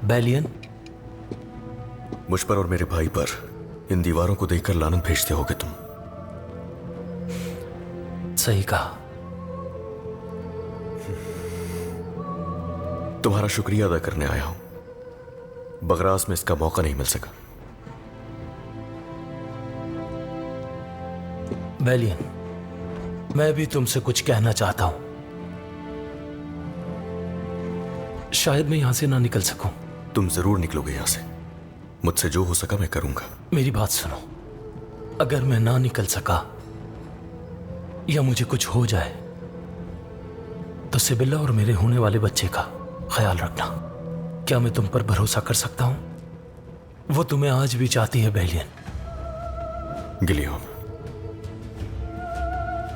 बैलियन, मुझ पर और मेरे भाई पर इन दीवारों को देखकर लानत भेजते होगे तुम। सही कहा। तुम्हारा शुक्रिया अदा करने आया हूं। बगरास में इसका मौका नहीं मिल सका। बैलियन, मैं भी तुमसे कुछ कहना चाहता हूं। शायद मैं यहां से ना निकल सकूं। तुम जरूर निकलोगे यहां से। मुझसे जो हो सका मैं करूंगा। मेरी बात सुनो, अगर मैं ना निकल सका या मुझे कुछ हो जाए तो सिबिल्ला और मेरे होने वाले बच्चे का ख्याल रखना। क्या मैं तुम पर भरोसा कर सकता हूं? वो तुम्हें आज भी चाहती है बैलियन। गिलियम,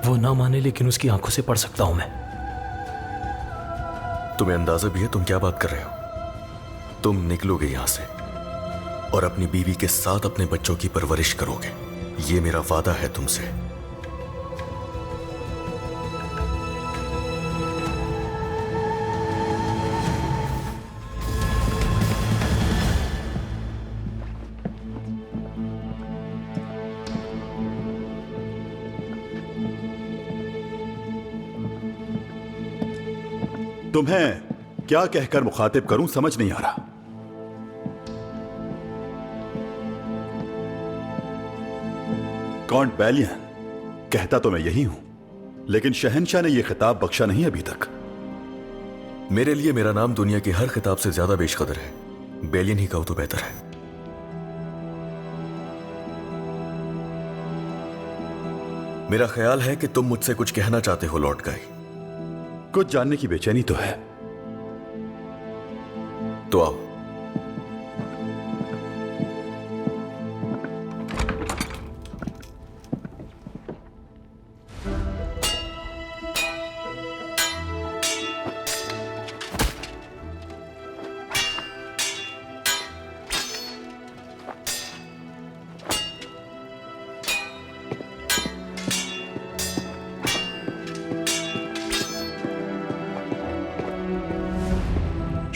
वो ना माने लेकिन उसकी आंखों से पढ़ सकता हूं मैं। तुम्हें अंदाजा भी है तुम क्या बात कर रहे हो? तुम निकलोगे यहां से और अपनी बीवी के साथ अपने बच्चों की परवरिश करोगे। ये मेरा वादा है तुमसे। तुम्हें क्या कहकर मुखातिब करूं समझ नहीं आ रहा। कौंट बैलियन, कहता तो मैं यही हूं, लेकिन शहंशाह ने यह खिताब बख्शा नहीं अभी तक। मेरे लिए मेरा नाम दुनिया के हर खिताब से ज्यादा बेशकदर है। बैलियन ही कहो तो बेहतर है। मेरा ख्याल है कि तुम मुझसे कुछ कहना चाहते हो लॉर्ड गाई। कुछ जानने की बेचैनी तो है। तो आओ।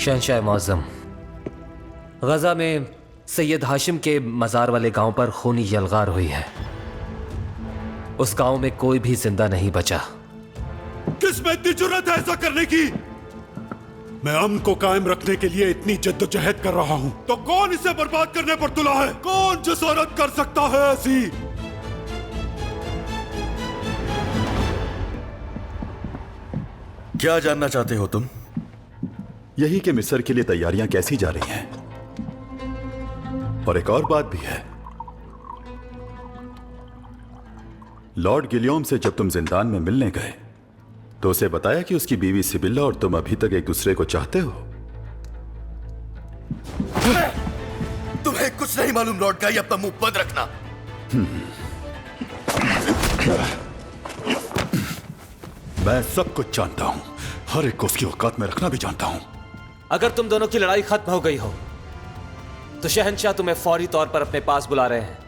शहंशाह मुअज़्ज़म, गजा में सैयद हाशिम के मज़ार वाले गांव पर खूनी यलगार हुई है। उस गांव में कोई भी जिंदा नहीं बचा। किस में इतनी जुर्रत है ऐसा करने की? मैं अमन को कायम रखने के लिए इतनी जद्दोजहद कर रहा हूं, तो कौन इसे बर्बाद करने पर तुला है? कौन जसारत कर सकता है ऐसी? क्या जानना चाहते हो तुम? यही कि मिस्र के लिए तैयारियां कैसी जा रही हैं। और एक और बात भी है, लॉर्ड गिलियम से जब तुम जिंदान में मिलने गए तो उसे बताया कि उसकी बीवी सिबिल्ला और तुम अभी तक एक दूसरे को चाहते हो। तुम्हें कुछ नहीं मालूम लॉर्ड गाई, अपना मुंह बंद रखना। मैं सब कुछ जानता हूं, हर एक को उसकी औकात में रखना भी जानता हूं। अगर तुम दोनों की लड़ाई खत्म हो गई हो तो शहंशाह तुम्हें फौरी तौर पर अपने पास बुला रहे हैं।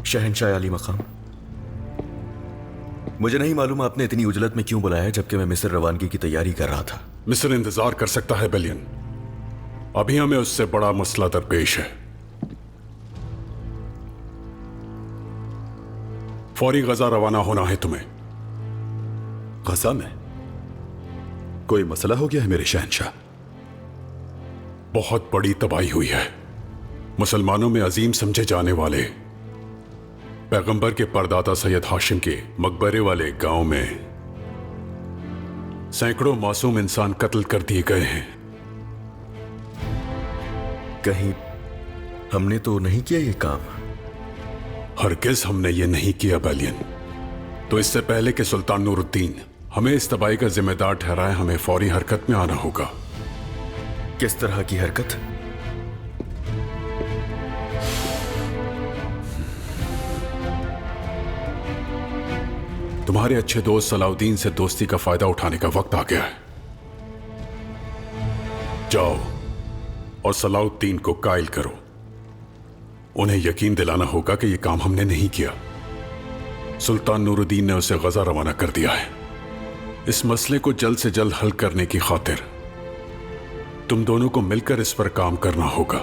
शहंशाह अली मकाम, मुझे नहीं मालूम आपने इतनी उजलत में क्यों बुलाया जबकि मैं मिस्र रवानगी की तैयारी कर रहा था। मिस्र इंतजार कर सकता है बैलियन, अभी हमें उससे बड़ा मसला दरपेश है। फौरी गजा रवाना होना है तुम्हें। गजा में कोई मसला हो गया है मेरे शहंशाह? बहुत बड़ी तबाही हुई है। मुसलमानों में अजीम समझे जाने वाले पैगंबर के परदादा सैयद हाशिम के मकबरे वाले गांव में सैकड़ों मासूम इंसान कत्ल कर दिए गए हैं। कहीं हमने तो नहीं किया ये काम? हरगिज़ हमने ये नहीं किया बैलियन। तो इससे पहले कि सुल्तान नूरुद्दीन हमें इस तबाही का जिम्मेदार ठहराए हमें फौरी हरकत में आना होगा। किस तरह की हरकत? तुम्हारे अच्छे दोस्त सलाउद्दीन से दोस्ती का फायदा उठाने का वक्त आ गया है। जाओ और सलाउद्दीन को कायल करो। उन्हें यकीन दिलाना होगा कि यह काम हमने नहीं किया। सुल्तान नूरुद्दीन ने उसे गजा रवाना कर दिया है। इस मसले को जल्द से जल्द हल करने की खातिर तुम दोनों को मिलकर इस पर काम करना होगा।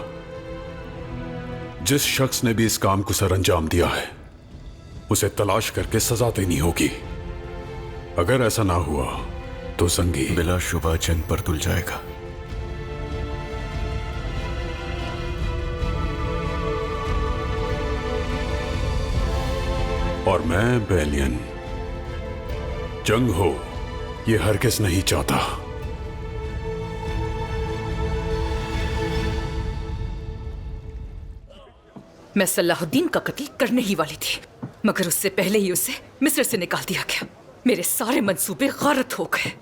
जिस शख्स ने भी इस काम को सरअंजाम दिया है उसे तलाश करके सजा देनी होगी। अगर ऐसा ना हुआ तो जंगी बिलाशुबा जंग पर तुल जाएगा। और मैं बेलियन जंग हो ये हरगिज़ नहीं चाहता। मैं सलाहुद्दीन का कत्ल करने ही वाली थी, मगर उससे पहले ही उसे मिस्र से निकाल दिया गया। मेरे सारे मंसूबे गारत हो गए।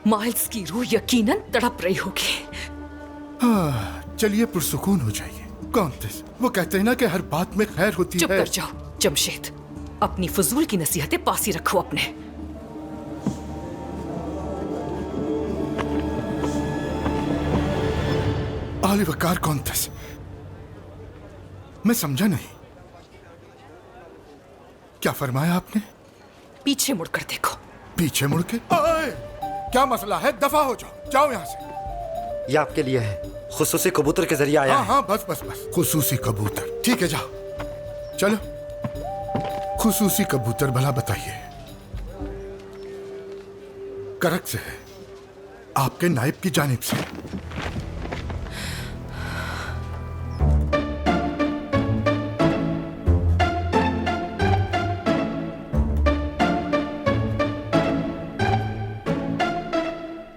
माइल्स की रूह यकीनन तड़प रही होगी। चलिए पुरसुकून हो जाइए। कॉन्टेस, वो कहते हैं ना कि हर बात में खैर होती है। चुप कर जाओ जमशेद, अपनी फजूल की नसीहतें पास ही रखो अपने। आली वकार कॉन्टेस, मैं समझा नहीं, क्या फरमाया आपने? पीछे मुड़कर देखो। पीछे मुड़ के? क्या मसला है? दफा हो जाओ, जाओ यहाँ से। ये आपके लिए है, खुसूसी कबूतर के जरिए आया हाँ है। हाँ, बस बस बस, खुसूसी कबूतर। ठीक है, जाओ चलो। खुसूसी कबूतर भला बताइए। करक से है, आपके नायब की जानिब से।